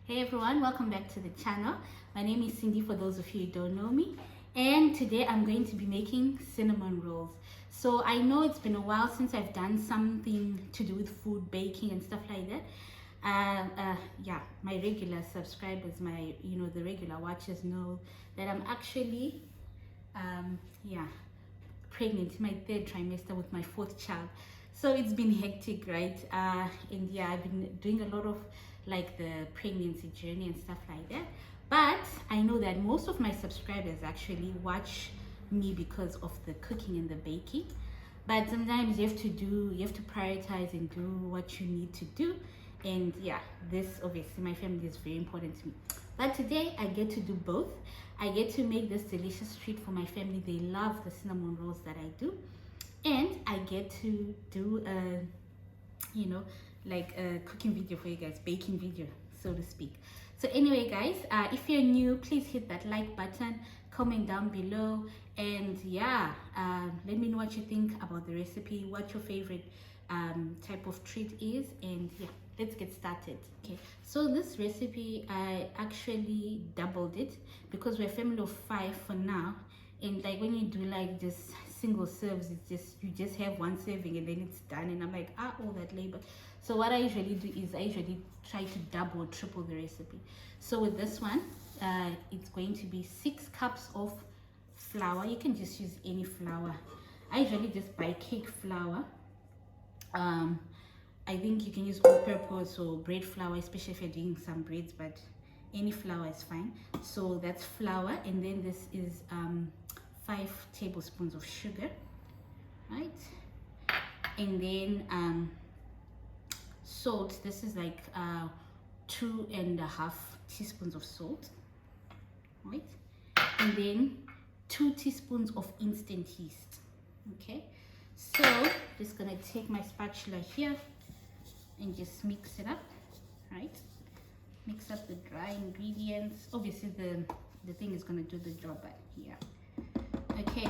Hey everyone, welcome back to the channel. My name is Cindy for those of you who don't know me, and today I'm going to be making cinnamon rolls. So I know it's been a while since I've done something to do with food, baking and stuff like that. Yeah, my regular subscribers, the regular watchers know that I'm actually yeah, pregnant, my third trimester with my fourth child. So it's been hectic, right? And yeah, I've been doing a lot of like the pregnancy journey and stuff like that. But I know that most of my subscribers actually watch me because of the cooking and the baking. But sometimes you have to prioritize and do what you need to do. And yeah, this obviously my family is very important to me. But today I get to do both. I get to make this delicious treat for my family. They love the cinnamon rolls that I do, and I get to do like a cooking video for you guys, baking video, so to speak. So anyway, guys, if you're new, please hit that like button, comment down below, and yeah, let me know what you think about the recipe, what your favorite type of treat is, and yeah, let's get started. Okay, so this recipe I actually doubled it because we're a family of 5 for now, and like when you do like just single serves, it's just you just have one serving and then it's done, and I'm like, all that labor. So what I usually do is I usually try to double or triple the recipe. So with this one, it's going to be 6 cups of flour. You can just use any flour. I usually just buy cake flour. I think you can use all-purpose or bread flour, especially if you're doing some breads, but any flour is fine. So that's flour, and then this is 5 tablespoons of sugar, right? And then salt. This is like 2.5 teaspoons of salt, right? And then 2 teaspoons of instant yeast. Okay, so just gonna take my spatula here and just mix it up, right? Mix up the dry ingredients. Obviously the thing is gonna do the job, but yeah. Okay,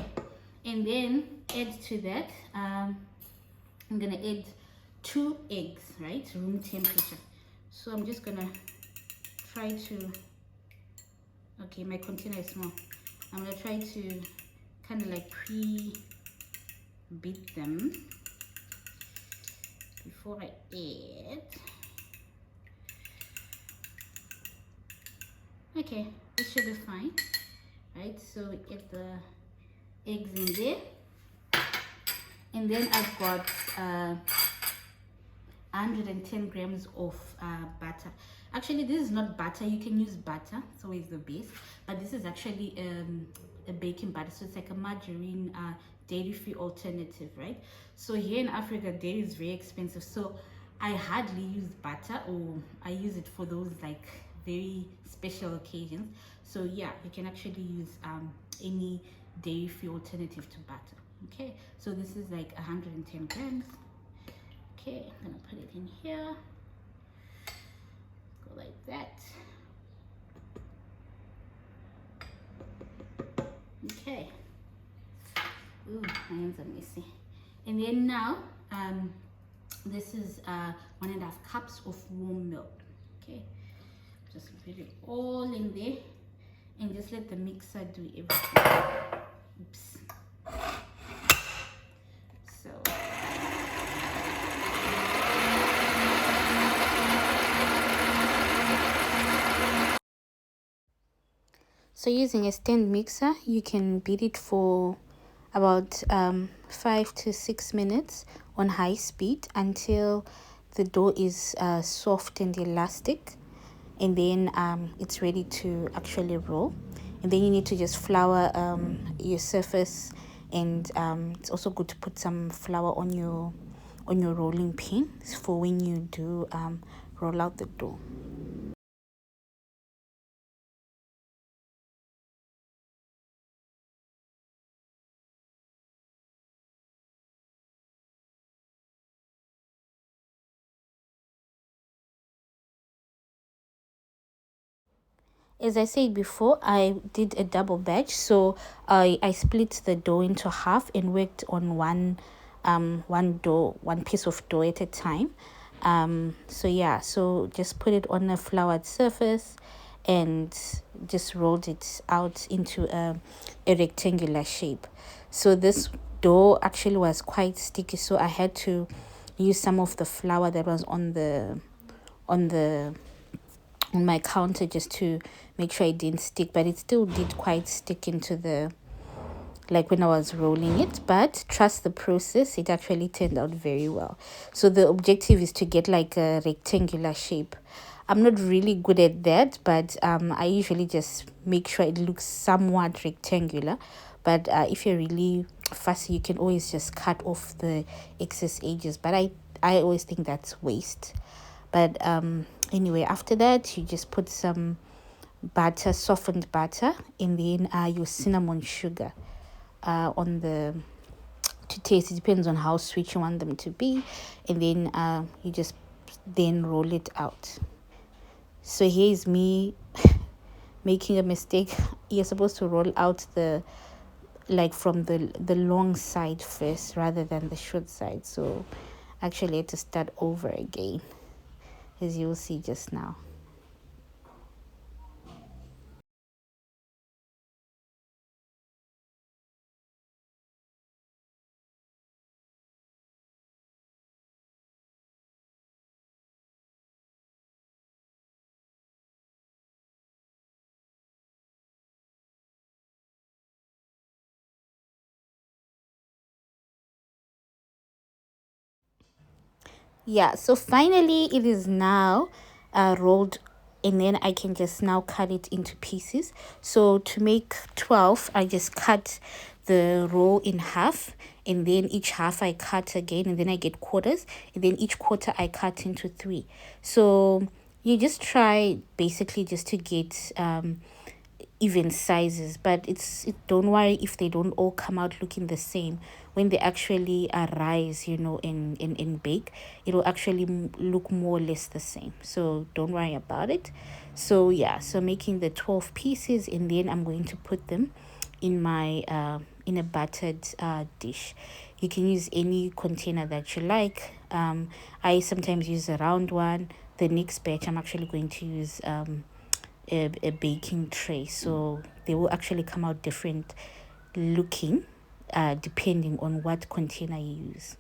and then add to that I'm gonna add 2 eggs, right, room temperature. So I'm just gonna try to, okay, my container is small. I'm gonna try to kind of like pre-beat them before I add. Okay, this should be fine, right? So we get the eggs in there, and then I've got 110 grams of butter. Actually, this is not butter. You can use butter, it's always the best, but this is actually a baking butter, so it's like a margarine dairy-free alternative, right? So here in Africa, dairy is very expensive, so I hardly use butter, or I use it for those like very special occasions. So yeah, you can actually use any dairy-free alternative to butter. Okay, so this is like 110 grams. Okay, I'm gonna put it in here. Go like that. Okay. Ooh, my hands are messy. And then now, this is 1.5 cups of warm milk. Okay, just put it all in there and just let the mixer do everything. Oops. So using a stand mixer, you can beat it for about 5 to 6 minutes on high speed until the dough is soft and elastic, and then it's ready to actually roll. And then you need to just flour your surface, and it's also good to put some flour on your rolling pin for when you do roll out the dough. As I said before, I did a double batch, so I split the dough into half and worked on one piece of dough at a time. So yeah, so just put it on a floured surface and just rolled it out into a rectangular shape. So this dough actually was quite sticky, so I had to use some of the flour that was on the on my counter just to make sure it didn't stick, but it still did quite stick into the, like when I was rolling it. But trust the process, it actually turned out very well. So the objective is to get like a rectangular shape. I'm not really good at that, but I usually just make sure it looks somewhat rectangular. But if you're really fussy, you can always just cut off the excess edges, but I always think that's waste. But anyway, after that you just put some butter, softened butter, and then your cinnamon sugar on the to taste. It depends on how sweet you want them to be, and then you just then roll it out. So here's me making a mistake. You're supposed to roll out the, like from the long side first rather than the short side, so actually I had to start over again, as you'll see just now. Yeah, so finally it is now rolled, and then I can just now cut it into pieces. So to make 12, I just cut the roll in half, and then each half I cut again, and then I get quarters, and then each quarter I cut into 3. So you just try basically just to get even sizes, but don't worry if they don't all come out looking the same. When they actually arise, in bake, it'll actually look more or less the same, so don't worry about it. So yeah, so making the 12 pieces, and then I'm going to put them in my in a buttered dish. You can use any container that you like. I sometimes use a round one. The next batch I'm actually going to use a baking tray, so they will actually come out different looking depending on what container you use.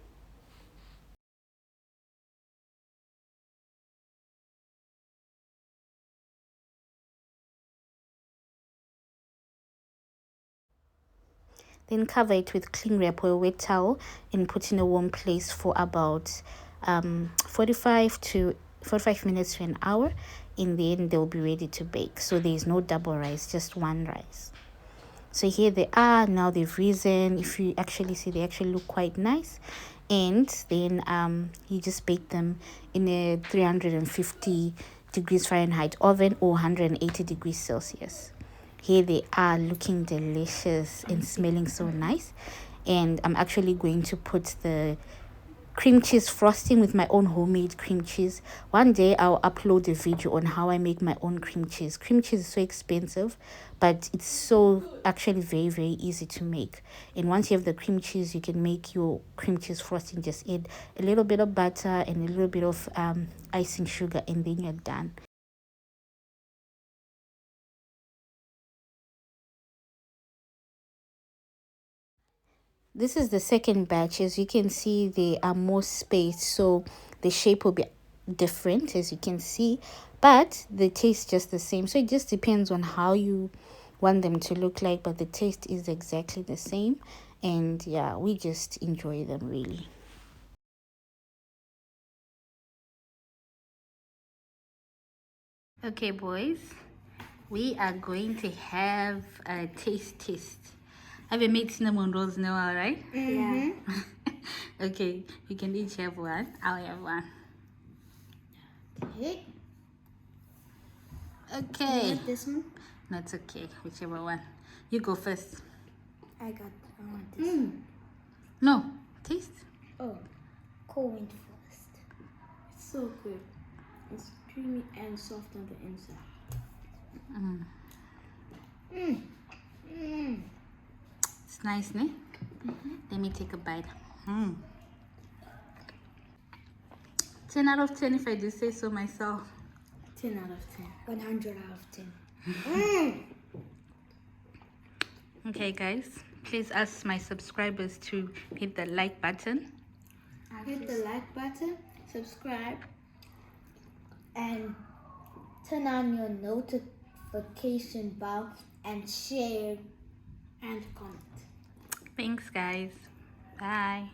Then cover it with cling wrap or a wet towel and put in a warm place for about 45 minutes to an hour, and then they'll be ready to bake. So there's no double rice, just one rice. So here they are. Now they've risen. If you actually see, they actually look quite nice. And then you just bake them in a 350 degrees Fahrenheit oven or 180 degrees Celsius. Here they are, looking delicious and smelling so nice. And I'm actually going to put the cream cheese frosting with my own homemade cream cheese. One day I'll upload a video on how I make my own cream cheese. Cream cheese is so expensive, but it's so actually very, very easy to make. And once you have the cream cheese, you can make your cream cheese frosting. Just add a little bit of butter and a little bit of icing sugar, and then you're done. This is the second batch. As you can see, they are more spaced, so the shape will be different, as you can see, but the taste just the same. So it just depends on how you want them to look like, but the taste is exactly the same. And yeah, we just enjoy them really. Okay, boys, we are going to have a taste test. Have you made cinnamon rolls now, all right? Yeah. Okay, you can each have one. I'll have one. Okay. Okay. You want this one? No, it's okay. Whichever one. You go first. I want this. No, taste. Oh, cold went first. It's so good. It's creamy and soft on the inside. It's nice, ne? Let me take a bite. It's 10 out of 10 if I do say so myself. 10 out of 10. 100 out of 10. Okay, guys, please ask my subscribers to hit the like button. Hit the like button, subscribe, and turn on your notification bell and share and comment. Thanks, guys. Bye.